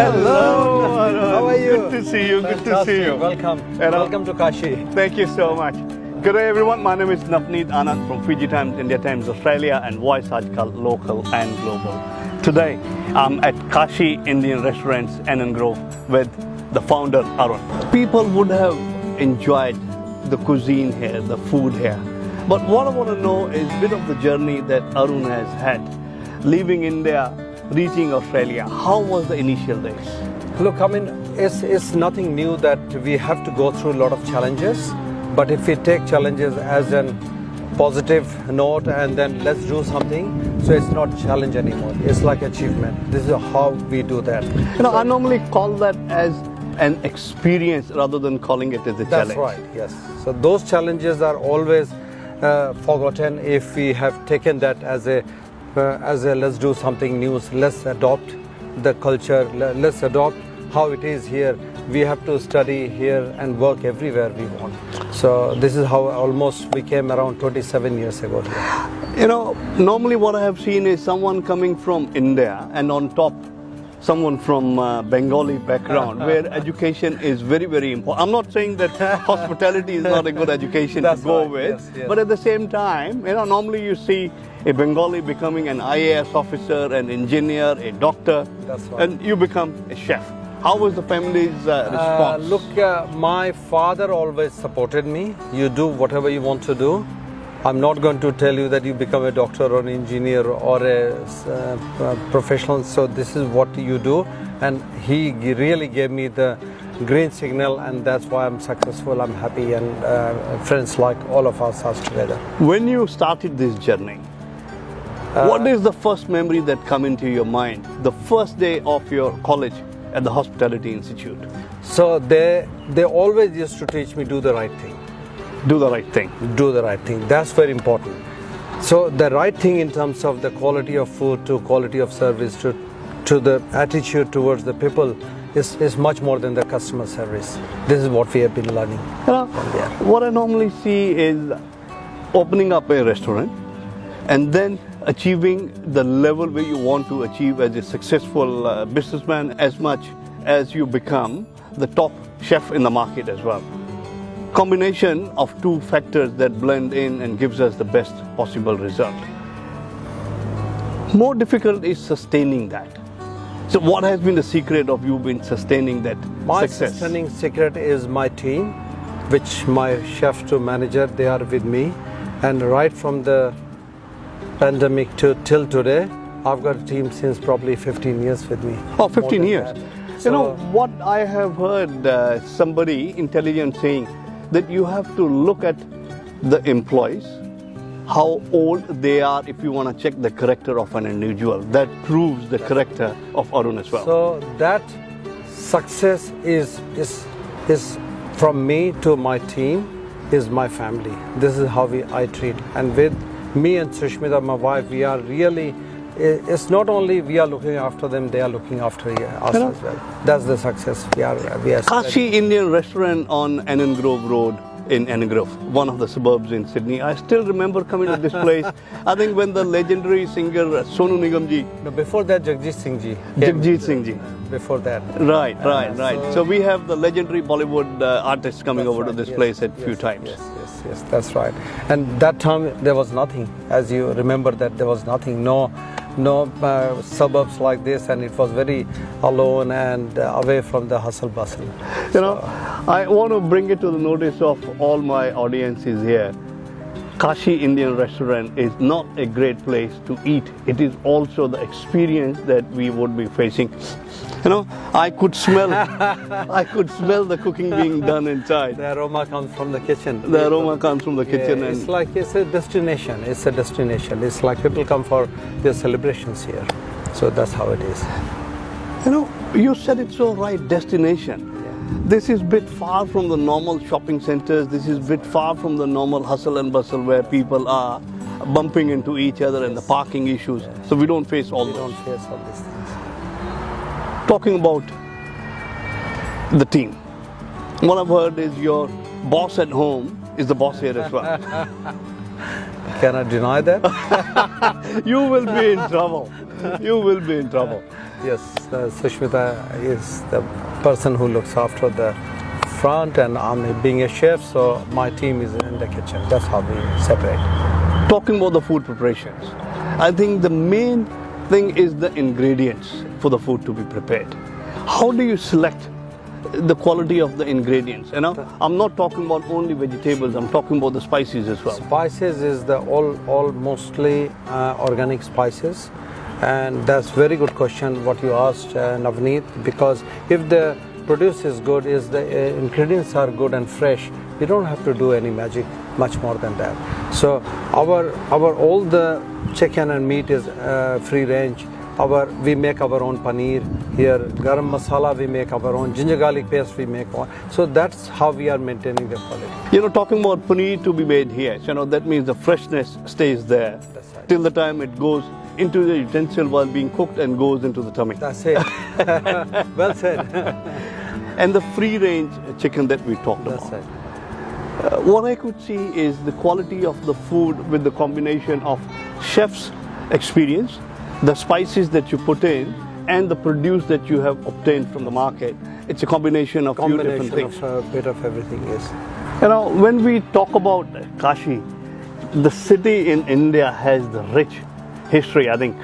Hello, Arun. How are you? Good to see you. Fantastic. Good to see you. Welcome. Welcome to Kashi. Thank you so much. Good day, everyone. My name is Navneet Anand from Fijitimes, India Times, Australia, and VoiceAajKal, local and global. Today, I'm at Kashi Indian Restaurants, Annangrove, with the founder, Arun. People would have enjoyed the cuisine here, the food here. But what I want to know is a bit of the journey that Arun has had, leaving India, reaching Australia. How was the initial days? Look, I mean, it's nothing new that we have to go through a lot of challenges. But if we take challenges as a positive note and then let's do something, so it's not challenge anymore. It's like achievement. This is how we do that. I normally call that as an experience rather than calling it as a challenge. That's right, yes. So those challenges are always forgotten if we have taken that as a let's do something new, let's adopt the culture, let's adopt how it is here. We have to study here and work everywhere we want. So this is how almost we came around 27 years ago here. Normally what I have seen is someone coming from India and on top someone from Bengali background where education is very, very important. I'm not saying that hospitality is not a good education to go with, yes. but at the same time, normally you see a Bengali becoming an IAS officer, an engineer, a doctor, That's right. and you become a chef. How was the family's response? Look, my father always supported me. You do whatever you want to do. I'm not going to tell you that you become a doctor or an engineer or a professional. So this is what you do. And he really gave me the green signal, and that's why I'm successful. I'm happy, and friends like all of us are together. When you started this journey, what is the first memory that come into your mind? The first day of your college at the Hospitality Institute. So they always used to teach me do the right thing. Do the right thing. Do the right thing. That's very important. So the right thing in terms of the quality of food, to quality of service, to the attitude towards the people is much more than the customer service. This is what we have been learning. What I normally see is opening up a restaurant and then achieving the level where you want to achieve as a successful businessman, as much as you become the top chef in the market as well. Combination of two factors that blend in and gives us the best possible result. More difficult is sustaining that. So what has been the secret of you been sustaining that My success? sustaining secret is my team, which my chef to manager, they are with me. And right from the pandemic till today, I've got a team since probably 15 years with me. Oh, 15 years. So, what I have heard somebody intelligent saying, that you have to look at the employees, how old they are if you want to check the character of an individual. That proves the character of Arun as well. So that success is from me to my team, is my family. This is how I treat. And with me and Sushmita, my wife, we are really, it's not only we are looking after them, they are looking after us as well. That's the success we are Kashi Indian Restaurant on Annangrove Road in Annangrove, one of the suburbs in Sydney. I still remember coming to this place. I think when the legendary singer Sonu Nigam ji. No, before that, Jagjit Singh ji. Jagjit Singh ji. Before that. Right. So we have the legendary Bollywood artists coming over to this place at few times. Yes, that's right. And that time there was nothing. As you remember that there was nothing, no suburbs like this, and it was very alone and away from the hustle bustle. I want to bring it to the notice of all my audiences here. Kashi Indian Restaurant is not a great place to eat. It is also the experience that we would be facing. I could smell the cooking being done inside. The aroma comes from the kitchen. The aroma comes from the kitchen. Yeah, it's like it's a destination. It's a destination. It's like people come for their celebrations here. So that's how it is. You said it so right, destination. This is a bit far from the normal shopping centers. This is a bit far from the normal hustle and bustle where people are bumping into each other and the parking issues. So we don't face all those. We don't face all these things. Talking about the team, what I've heard is your boss at home is the boss here as well. Can I deny that? You will be in trouble. You will be in trouble. Yes, Sushmita is the person who looks after the front, and I'm being a chef, so my team is in the kitchen. That's how we separate. Talking about the food preparations, I think the main thing is the ingredients for the food to be prepared. How do you select the quality of the ingredients? You know, I'm not talking about only vegetables, I'm talking about the spices as well. Spices is the all mostly organic spices, and that's very good question what you asked, Navneet, because if the produce is good, is the ingredients are good and fresh, you don't have to do any magic much more than that. So our all the chicken and meat is free range. We make our own paneer here, garam masala we make our own, ginger garlic paste we make our own. So that's how we are maintaining the quality. You know, talking about paneer to be made here, you know, that means the freshness stays there right. till the time it goes into the utensil while being cooked and goes into the tummy. That's it. Well said. And the free range chicken that we talked That's about. right. What I could see is the quality of the food with the combination of chef's experience, the spices that you put in, and the produce that you have obtained from the market. It's a combination of few different things. Of a bit of everything, yes. You know, when we talk about Kashi, the city in India has the rich history, I think,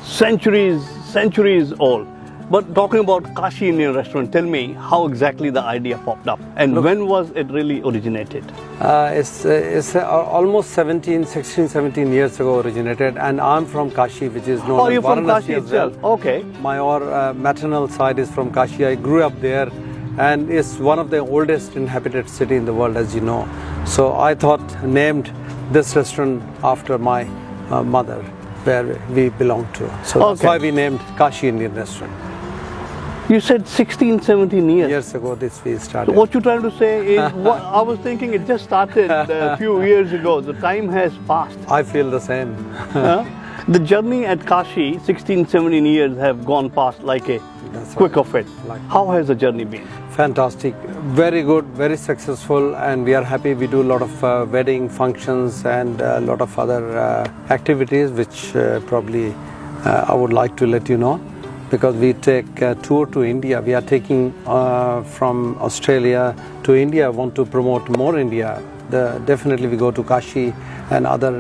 centuries old. But talking about Kashi Indian restaurant, tell me how exactly the idea popped up and when was it really originated? It's almost 16, 17 years ago originated, and I'm from Kashi, which is known Oh, as you're from Varanasi Kashi as well. itself? Okay. My maternal side is from Kashi. I grew up there, and it's one of the oldest inhabited city in the world, as you know. So I thought, named this restaurant after my mother, where we belong to. So that's why we named Kashi Indian Restaurant. You said 16, 17 years. Years ago this we started. So what you're trying to say is, I was thinking it just started a few years ago. The time has passed. I feel the same. The journey at Kashi, 16, 17 years have gone past like a quick of it. How has the journey been? Fantastic, very good, very successful, and we are happy. We do a lot of wedding functions and a lot of other activities, which probably I would like to let you know, because we take a tour to India. We are taking from Australia to India. Want to promote more India. Definitely we go to Kashi and other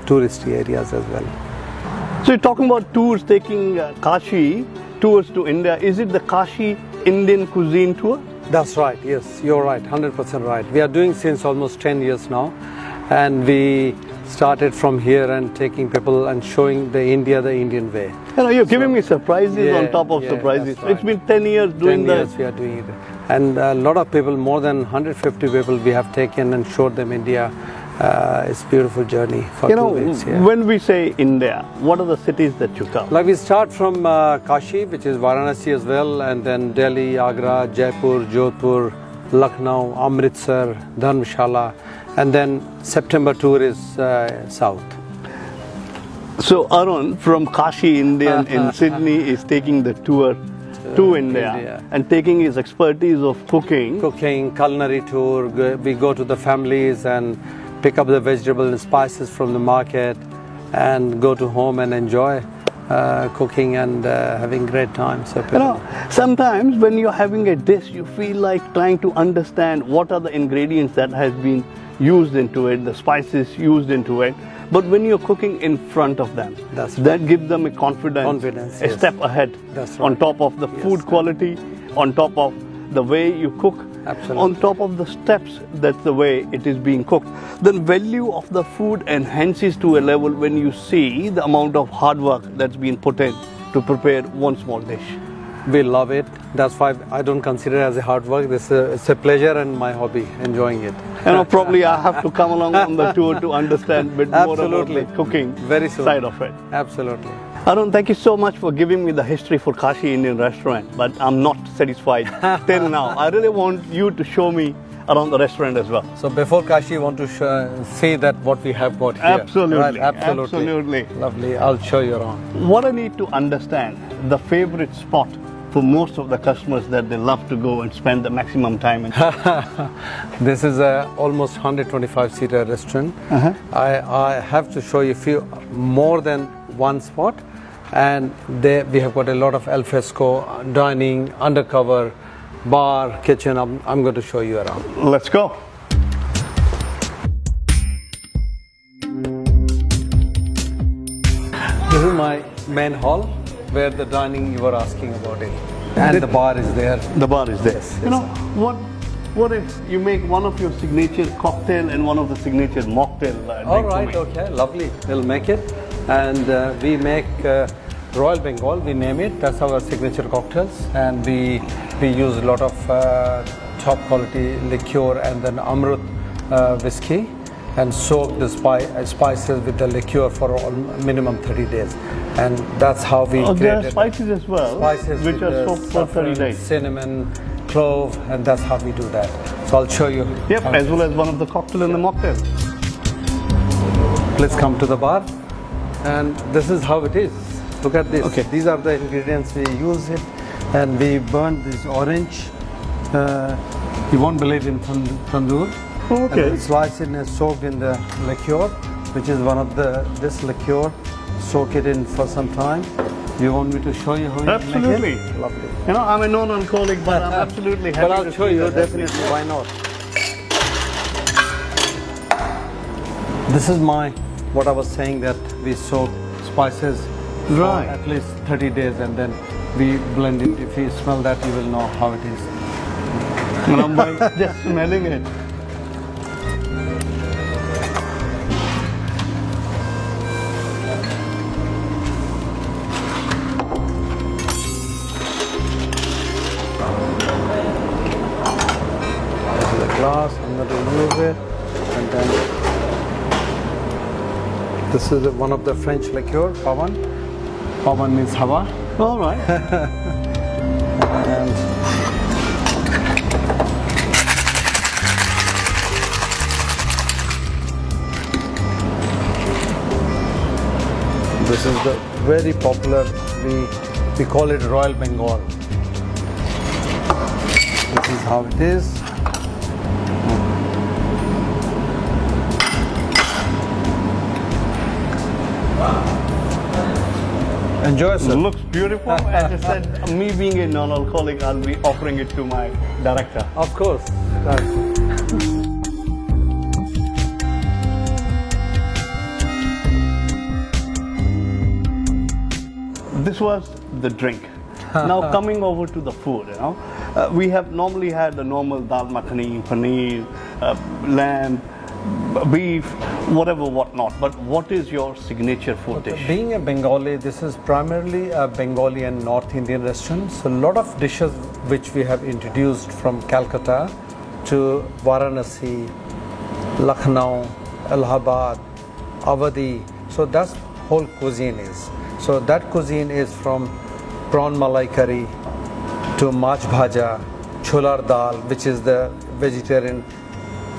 touristy areas as well. So you're talking about tours, taking Kashi tours to India. Is it the Kashi Indian cuisine tour? That's right, yes, you're right, 100% right. We are doing since almost 10 years now, and we started from here and taking people and showing the Indian way. You know, you're giving me surprises on top of surprises. Right. It's been 10 years doing 10 years we are doing it. And a lot of people, more than 150 people we have taken and showed them India. It's a beautiful journey for 2 weeks. Yeah. When we say India, what are the cities that you cover? Like we start from Kashi, which is Varanasi as well, and then Delhi, Agra, Jaipur, Jodhpur, Lucknow, Amritsar, Dharamshala, and then September tour is south. So Arun from Kashi Indian in Sydney is taking the tour to India and taking his expertise of cooking. Culinary tour. We go to the families and pick up the vegetables and spices from the market and go to home and enjoy cooking and having great time. So you know, sometimes when you're having a dish, you feel like trying to understand what are the ingredients that has been used into it, the spices used into it. But when you're cooking in front of them, that gives them a confidence, a step ahead. On top of the food quality, on top of the way you cook, on top of the steps, that's the way it is being cooked. The value of the food enhances to a level when you see the amount of hard work that's been put in to prepare one small dish. We love it. That's why I don't consider it as a hard work. It's a pleasure and my hobby, enjoying it. You know, probably I have to come along on the tour to understand a bit more about the cooking side of it. Absolutely. Arun, thank you so much for giving me the history for Kashi Indian restaurant, but I'm not satisfied till now. I really want you to show me around the restaurant as well. So before Kashi, you want to see that what we have got here? Absolutely. Right? Absolutely. Lovely. I'll show you around. What I need to understand, the favorite spot for most of the customers that they love to go and spend the maximum time in. This is a almost 125-seater restaurant. I have to show you more than one spot. and we have got a lot of alfresco dining, undercover, bar, kitchen. I'm going to show you around. Let's go. This is my main hall where the dining you were asking about it, and the bar is there. The bar is there. Yes, you know what if you make one of your signature cocktail and one of the signature mocktail drink All for right, me? okay, lovely. We'll make it, and we make Royal Bengal. We name it. That's our signature cocktails, and we use a lot of top quality liqueur and then Amrut whiskey, and soak the spices with the liqueur for minimum 30 days, and that's how we there are created spices as well, spices which with are the soaked for 30 saffron, days. cinnamon, clove, and that's how we do that. So I'll show you. Yep, how as it well is. as one of the cocktail and the mocktail. Let's come to the bar, and this is how it is. Look at this. Okay. These are the ingredients we use it, and we burn this orange. You won't believe in tandoor. Okay. And then slice it and soaked in the liqueur, which is one of this liqueur. Soak it in for some time. You want me to show you how you Absolutely. make it? Lovely. You know, I'm a non-alcoholic, but I'm absolutely happy But I'll to show see you that. definitely. Why not? This is what I was saying, that we soak spices for Right. at least 30 days, and then we blend it. If you smell that, you will know how it is. And I'm like, just smelling it. This is a glass. I'm going to use it, and then this is one of the French liqueur, Pavan. Pavan means Hawa. All right. And this is the very popular, we call it Royal Bengal. This is how it is. Enjoy, sir. Looks beautiful. As I said, me being a non-alcoholic, I'll be offering it to my director. Of course. This was the drink. Now coming over to the food, you know, we have normally had the normal dal makhani, paneer, lamb, beef, whatever, whatnot. But what is your signature food dish? Being a Bengali, this is primarily a Bengali and North Indian restaurant. So a lot of dishes which we have introduced from Calcutta to Varanasi, Lucknow, Allahabad, Awadhi. So that's whole cuisine is. So that cuisine is from prawn malai curry to mach bhaja, cholar dal, which is the vegetarian,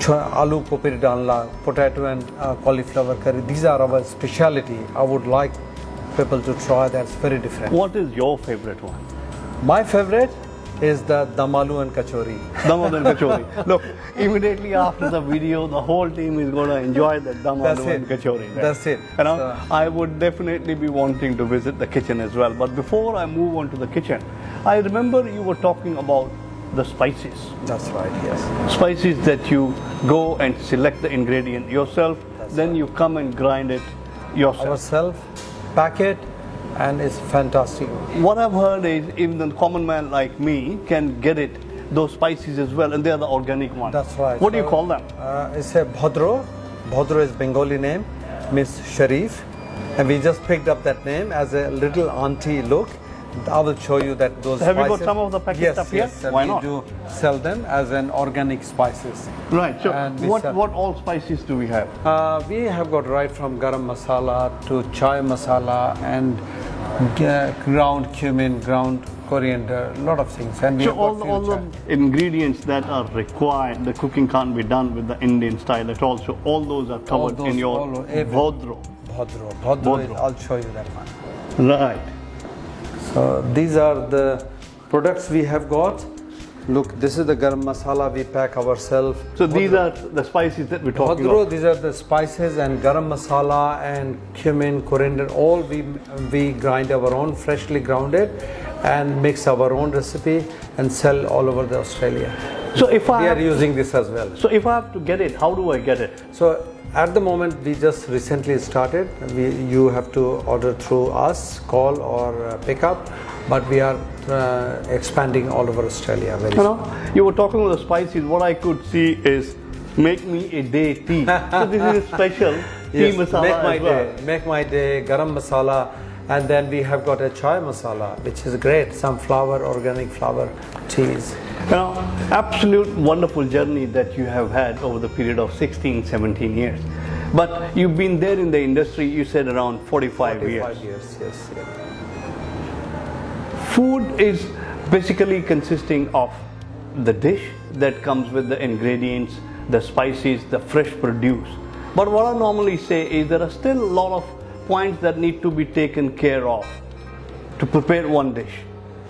aloo kopir dalna, potato and cauliflower curry. These are our speciality. I would like people to try. That's very different. What is your favorite one? My favorite is the dam aloo and kachori. Dam aloo and kachori. Look, immediately after the video, the whole team is going to enjoy the dam That's aloo and it. kachori. There. That's it. You know, So- I would definitely be wanting to visit the kitchen as well. But before I move on to the kitchen, I remember you were talking about the spices. That's right, yes. Spices that you go and select the ingredient yourself, then you come and grind it yourself. Ourselves, pack it, and it's fantastic. What I've heard is even the common man like me can get it, those spices as well, and they're the organic ones. That's right. What do you So, call them? It's a bhodro. Bhodro is Bengali name, Miss Sharif, and we just picked up that name as a little auntie look. I will show you that those Have you got spices. some of the packet yes, stuff here? Yes, and Why we not? do sell them as an organic spices. Right. So And we what sell- all spices do we have? We have got right from garam masala to chai masala and ground cumin, ground coriander, a lot of things. And we So have got all few the chai. ingredients that are required, the cooking can't be done with the Indian style at all. So all those are covered in your vodro. Bhodro is, I'll show you that one. Right. So these are the products we have got, Look, this is the garam masala we pack ourselves. So these are the spices that we're talking Bhadro, about. these are the spices and garam masala and cumin, coriander, all we grind our own, freshly grounded, and mix our own recipe and sell all over the Australia. So if We I are have, using this as well. so if I have to get it, how do I get it? So at the moment we just recently started. You have to order through us, call or pick up, but we are expanding all over Australia very You soon. know, you were talking about the spices. What I could see is make me a day tea. So this is a special tea Yes, masala make my as well. day, make my day, garam masala, and then we have got a chai masala, which is great. Some flour, organic flour, teas. You know, absolute wonderful journey that you have had over the period of 16, 17 years. But you've been there in the industry, you said around 45 years. 45 years, yes. Yeah. Food is basically consisting of the dish that comes with the ingredients, the spices, the fresh produce. But what I normally say is there are still a lot of points that need to be taken care of to prepare one dish.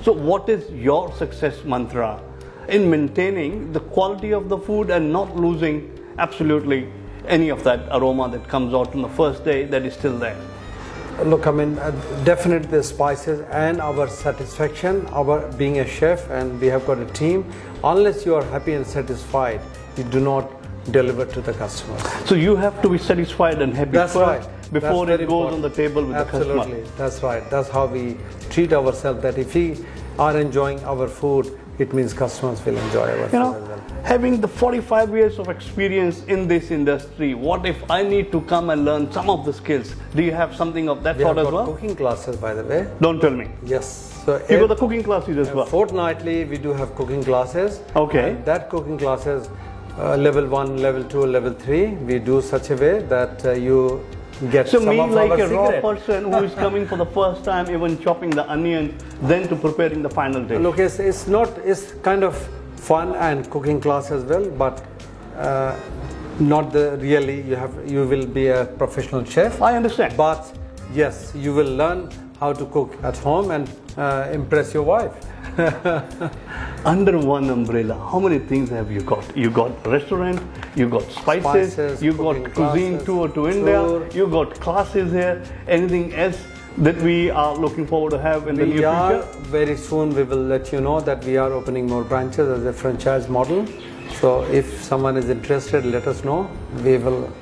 So what is your success mantra in maintaining the quality of the food and not losing absolutely any of that aroma that comes out on the first day that is still there? Look, I mean, definitely the spices and our satisfaction, our being a chef, and we have got a team. Unless you are happy and satisfied, you do not deliver to the customers. So you have to be satisfied and happy That's first right. before That's it very goes on important. the table with Absolutely. the customer. That's right. That's how we treat ourselves. That if we are enjoying our food, it means customers will enjoy our food as well. Having the 45 years of experience in this industry, what if I need to come and learn some of the skills? Do you have something of that We have sort as got well? cooking classes, by the way. Don't tell me. Yes. So You got the cooking classes as well. fortnightly we do have cooking classes. Okay. And that cooking classes, level 1, level 2, level 3, we do such a way that you get So some me of like our a raw secret. person who is coming for the first time, even chopping the onions, then to preparing the final dish. Look, it's kind of fun and cooking class as well, but not the really you will be a professional chef. I understand. But yes, you will learn how to cook at home and impress your wife. Under one umbrella, how many things have you got? You got restaurant, you got spices, you got cooking cuisine classes, tour to India, tour. you got classes here. Anything else that we are looking forward to have in the near future? Very soon we will let you know that we are opening more branches as a franchise model. So if someone is interested, let us know. We will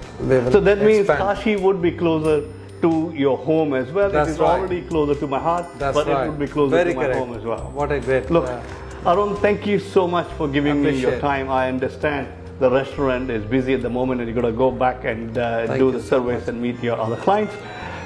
So that means expand. Kashi would be closer to your home as well. That's it is right. already closer to my heart, That's but right. it would be closer Very to my correct. home as well. What a great Look, Arun, thank you so much for giving me your Appreciate. time. I understand the restaurant is busy at the moment and you're going to go back and do you the so surveys much. and meet your other clients.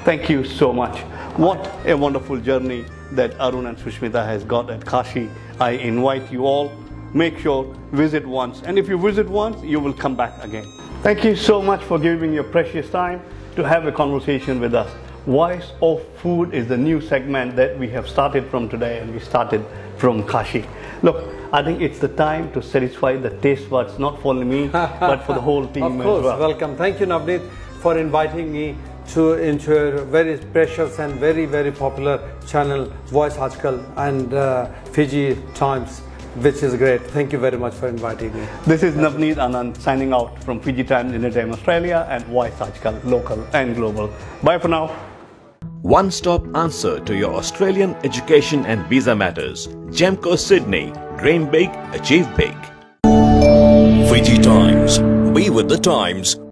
Thank you so much. What a wonderful journey that Arun and Sushmita has got at Kashi. I invite you all, make sure, visit once. And if you visit once, you will come back again. Thank you so much for giving your precious time to have a conversation with us. Voice of Food is the new segment that we have started from today, and we started from Kashi. Look, I think it's the time to satisfy the taste buds, not for me, but for the whole team Of course, as well. welcome. Thank you, Navneet, for inviting me into your very precious and very, very popular channel, VoiceAajKal and Fijitimes, which is great. Thank you very much for inviting me. This is Navneet Anand signing out from Fijitimes India Time Australia and VoiceAajKal local and global. Bye for now. One-stop answer to your Australian education and visa matters. Gemco Sydney. Dream big, achieve big. Fijitimes. Be with the times.